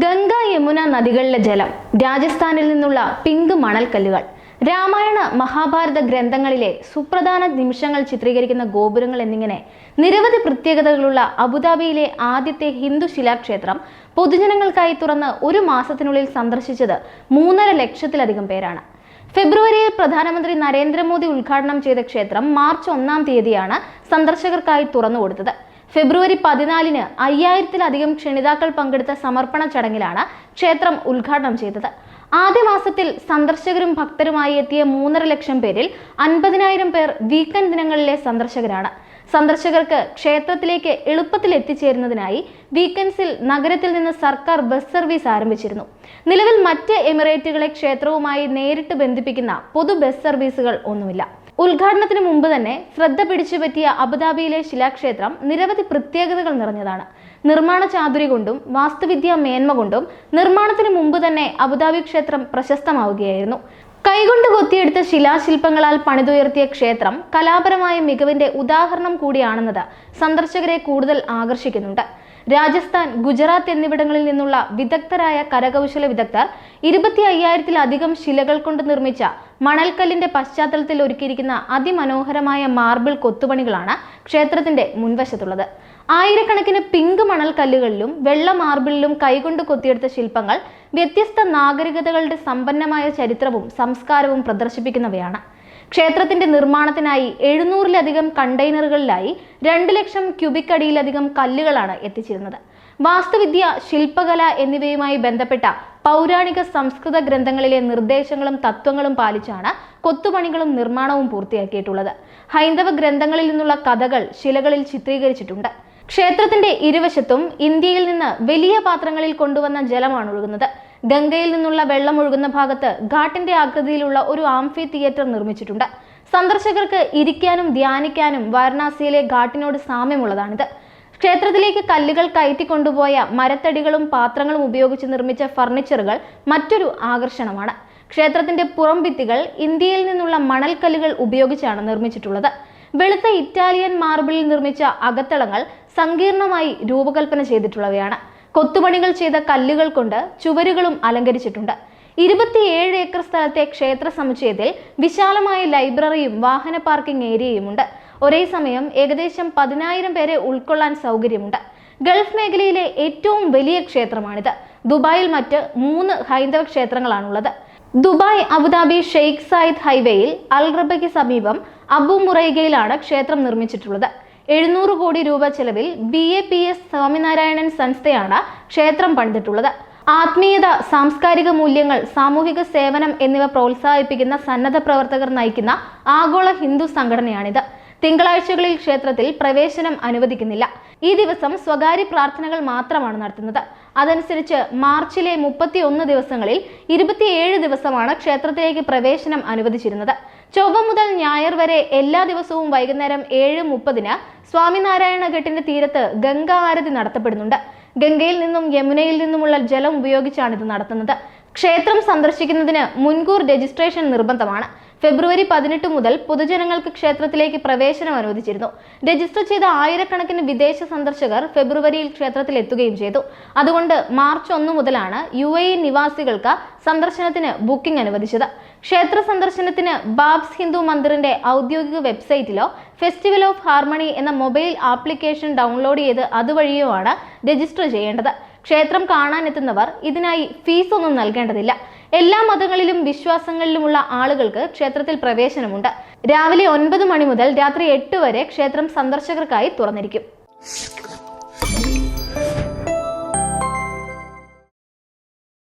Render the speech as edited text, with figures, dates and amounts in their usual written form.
ഗംഗ യമുന നദികളിലെ ജലം, രാജസ്ഥാനിൽ നിന്നുള്ള പിങ്ക് മണൽക്കല്ലുകൾ, രാമായണ മഹാഭാരത ഗ്രന്ഥങ്ങളിലെ സുപ്രധാന നിമിഷങ്ങൾ ചിത്രീകരിക്കുന്ന ഗോപുരങ്ങൾ എന്നിങ്ങനെ നിരവധി പ്രത്യേകതകളുള്ള അബുദാബിയിലെ ആദ്യത്തെ ഹിന്ദു ശിലാക്ഷേത്രം പൊതുജനങ്ങൾക്കായി തുറന്ന് ഒരു മാസത്തിനുള്ളിൽ സന്ദർശിച്ചത് 3.5 ലക്ഷത്തിലധികം പേരാണ്. ഫെബ്രുവരിയിൽ പ്രധാനമന്ത്രി നരേന്ദ്രമോദി ഉദ്ഘാടനം ചെയ്ത ക്ഷേത്രം മാർച്ച് 1-ാം തീയതിയാണ് സന്ദർശകർക്കായി തുറന്നുകൊടുത്തത്. ഫെബ്രുവരി 14-ന് 5000-ത്തിലധികം ക്ഷണിതാക്കൾ പങ്കെടുത്ത സമർപ്പണ ചടങ്ങിലാണ് ക്ഷേത്രം ഉദ്ഘാടനം ചെയ്തത്. ആദ്യ മാസത്തിൽ സന്ദർശകരും ഭക്തരുമായി എത്തിയ 3.5 ലക്ഷം പേരിൽ 50,000 പേർ വീക്കെൻഡ് ദിനങ്ങളിലെ സന്ദർശകരാണ്. സന്ദർശകർക്ക് ക്ഷേത്രത്തിലേക്ക് എളുപ്പത്തിൽ എത്തിച്ചേരുന്നതിനായി വീക്കെൻഡ്സിൽ നഗരത്തിൽ നിന്ന് സർക്കാർ ബസ് സർവീസ് ആരംഭിച്ചിരുന്നു. നിലവിൽ മറ്റ് എമിറേറ്റുകളെ ക്ഷേത്രവുമായി നേരിട്ട് ബന്ധിപ്പിക്കുന്ന പൊതു ബസ് സർവീസുകൾ ഒന്നുമില്ല. ഉദ്ഘാടനത്തിന് മുമ്പ് തന്നെ ശ്രദ്ധ പിടിച്ചുപറ്റിയ അബുദാബിയിലെ ശിലാക്ഷേത്രം നിരവധി പ്രത്യേകതകൾ നിറഞ്ഞതാണ്. നിർമ്മാണ ചാതുരി കൊണ്ടും വാസ്തുവിദ്യാ മേന്മ കൊണ്ടും നിർമ്മാണത്തിന് മുമ്പ് തന്നെ അബുദാബി ക്ഷേത്രം പ്രശസ്തമാവുകയായിരുന്നു. കൈകൊണ്ട് കൊത്തിയെടുത്ത ശിലാശില്പങ്ങളാൽ പണിതുയർത്തിയ ക്ഷേത്രം കലാപരമായ മികവിന്റെ ഉദാഹരണം കൂടിയാണെന്നത് സന്ദർശകരെ കൂടുതൽ ആകർഷിക്കുന്നുണ്ട്. രാജസ്ഥാൻ, ഗുജറാത്ത് എന്നിവിടങ്ങളിൽ നിന്നുള്ള വിദഗ്ധരായ കരകൗശല വിദഗ്ധർ 25,000-ത്തിലധികം ശിലകൾ കൊണ്ട് നിർമ്മിച്ച മണൽക്കല്ലിന്റെ പശ്ചാത്തലത്തിൽ ഒരുക്കിയിരിക്കുന്ന അതിമനോഹരമായ മാർബിൾ കൊത്തുപണികളാണ് ക്ഷേത്രത്തിന്റെ മുൻവശത്തുള്ളത്. ആയിരക്കണക്കിന് പിങ്ക് മണൽക്കല്ലുകളിലും വെള്ള മാർബിളിലും കൈകൊണ്ട് കൊത്തിയെടുത്ത ശില്പങ്ങൾ വ്യത്യസ്ത നാഗരികതകളുടെ സമ്പന്നമായ ചരിത്രവും സംസ്കാരവും പ്രദർശിപ്പിക്കുന്നവയാണ്. ക്ഷേത്രത്തിന്റെ നിർമ്മാണത്തിനായി 700-ലധികം കണ്ടെയ്നറുകളിലായി 2 ലക്ഷം ക്യൂബിക് അടിയിലധികം കല്ലുകളാണ് എത്തിച്ചിരുന്നത്. വാസ്തുവിദ്യ, ശില്പകല എന്നിവയുമായി ബന്ധപ്പെട്ട പൗരാണിക സംസ്കൃത ഗ്രന്ഥങ്ങളിലെ നിർദ്ദേശങ്ങളും തത്വങ്ങളും പാലിച്ചാണ് കൊത്തുപണികളും നിർമ്മാണവും പൂർത്തിയാക്കിയിട്ടുള്ളത്. ഹൈന്ദവ ഗ്രന്ഥങ്ങളിൽ നിന്നുള്ള കഥകൾ ശിലകളിൽ ചിത്രീകരിച്ചിട്ടുണ്ട്. ക്ഷേത്രത്തിന്റെ ഇരുവശത്തും ഇന്ത്യയിൽ നിന്ന് വലിയ പാത്രങ്ങളിൽ കൊണ്ടുവന്ന ജലമാണ് ഒഴുകുന്നത്. ഗംഗയിൽ നിന്നുള്ള വെള്ളം ഒഴുകുന്ന ഭാഗത്ത് ഘാട്ടിന്റെ ആകൃതിയിലുള്ള ഒരു ആംഫി തിയേറ്റർ നിർമ്മിച്ചിട്ടുണ്ട്. സന്ദർശകർക്ക് ഇരിക്കാനും ധ്യാനിക്കാനും വാരണാസിയിലെ ഘാട്ടിനോട് സാമ്യമുള്ളതാണിത്. ക്ഷേത്രത്തിലേക്ക് കല്ലുകൾ കയറ്റിക്കൊണ്ടുപോയ മരത്തടികളും പാത്രങ്ങളും ഉപയോഗിച്ച് നിർമ്മിച്ച ഫർണിച്ചറുകൾ മറ്റൊരു ആകർഷണമാണ്. ക്ഷേത്രത്തിന്റെ പുറം ഭിത്തികൾ ഇന്ത്യയിൽ നിന്നുള്ള മണൽക്കല്ലുകൾ ഉപയോഗിച്ചാണ് നിർമ്മിച്ചിട്ടുള്ളത്. വെളുത്ത ഇറ്റാലിയൻ മാർബിളിൽ നിർമ്മിച്ച അകത്തളങ്ങൾ സങ്കീർണമായി രൂപകൽപ്പന ചെയ്തിട്ടുള്ളവയാണ്. കൊത്തുപണികൾ ചെയ്ത കല്ലുകൾ കൊണ്ട് ചുവരുകളും അലങ്കരിച്ചിട്ടുണ്ട്. 27 ഏക്കർ സ്ഥലത്തെ ക്ഷേത്ര സമുച്ചയത്തിൽ വിശാലമായ ലൈബ്രറിയും വാഹന പാർക്കിംഗ് ഏരിയയുമുണ്ട്. ഒരേ സമയം ഏകദേശം 10,000 പേരെ ഉൾക്കൊള്ളാൻ സൗകര്യമുണ്ട്. ഗൾഫ് മേഖലയിലെ ഏറ്റവും വലിയ ക്ഷേത്രമാണിത്. ദുബായിൽ മറ്റ് 3 ഹൈന്ദവ ക്ഷേത്രങ്ങളാണുള്ളത്. ദുബായ് അബുദാബി ഷെയ്ഖ് സായിദ് ഹൈവേയിൽ അൽറബയ്ക്ക് സമീപം അബു മുറൈഗയിലാണ് ക്ഷേത്രം നിർമ്മിച്ചിട്ടുള്ളത്. 700 കോടി രൂപ ചെലവിൽ BAPS സ്വാമിനാരായണൻ സംസ്ഥയാണ് ക്ഷേത്രം പണിതിട്ടുള്ളത്. ആത്മീയത, സാംസ്കാരിക മൂല്യങ്ങൾ, സാമൂഹിക സേവനം എന്നിവ പ്രോത്സാഹിപ്പിക്കുന്ന സന്നദ്ധ പ്രവർത്തകർ നയിക്കുന്ന ആഗോള ഹിന്ദു സംഘടനയാണിത്. തിങ്കളാഴ്ചകളിൽ ക്ഷേത്രത്തിൽ പ്രവേശനം അനുവദിക്കുന്നില്ല. ഈ ദിവസം സ്വകാര്യ പ്രാർത്ഥനകൾ മാത്രമാണ് നടത്തുന്നത്. അതനുസരിച്ച് മാർച്ചിലെ 31 ദിവസങ്ങളിൽ 27 ദിവസമാണ് ക്ഷേത്രത്തിലേക്ക് പ്രവേശനം അനുവദിച്ചിരുന്നത്. ചൊവ്വ മുതൽ ഞായർ വരെ എല്ലാ ദിവസവും വൈകുന്നേരം 7:30-ന് സ്വാമിനാരായണ ഘട്ടിന്റെ തീരത്ത് ഗംഗാ ആരതി നടത്തപ്പെടുന്നുണ്ട്. ഗംഗയിൽ നിന്നും യമുനയിൽ നിന്നുമുള്ള ജലം ഉപയോഗിച്ചാണ് ഇത് നടത്തുന്നത്. ക്ഷേത്രം സന്ദർശിക്കുന്നതിന് മുൻകൂർ രജിസ്ട്രേഷൻ നിർബന്ധമാണ്. ഫെബ്രുവരി 18 മുതൽ പൊതുജനങ്ങൾക്ക് ക്ഷേത്രത്തിലേക്ക് പ്രവേശനം അനുവദിച്ചിരുന്നു. രജിസ്റ്റർ ചെയ്ത ആയിരക്കണക്കിന് വിദേശ സന്ദർശകർ ഫെബ്രുവരിയിൽ ക്ഷേത്രത്തിൽ എത്തുകയും ചെയ്തു. അതുകൊണ്ട് മാർച്ച് 1 മുതലാണ് UAE നിവാസികൾക്ക് സന്ദർശനത്തിന് ബുക്കിംഗ് അനുവദിച്ചത്. ക്ഷേത്ര സന്ദർശനത്തിന് ബാബ്സ് ഹിന്ദു മന്ദിറിന്റെ ഔദ്യോഗിക വെബ്സൈറ്റിലോ ഫെസ്റ്റിവൽ ഓഫ് ഹാർമണി എന്ന മൊബൈൽ ആപ്ലിക്കേഷൻ ഡൗൺലോഡ് ചെയ്ത് അതുവഴിയോ ആണ് രജിസ്റ്റർ ചെയ്യേണ്ടത്. ക്ഷേത്രം കാണാനെത്തുന്നവർ ഇതിനായി ഫീസ് ഒന്നും നൽകേണ്ടതില്ല. എല്ലാ മതങ്ങളിലും വിശ്വാസങ്ങളിലുമുള്ള ആളുകൾക്ക് ക്ഷേത്രത്തിൽ പ്രവേശനമുണ്ട്. രാവിലെ 9 മണി മുതൽ രാത്രി 8 വരെ ക്ഷേത്രം സന്ദർശകർക്കായി തുറന്നിരിക്കും.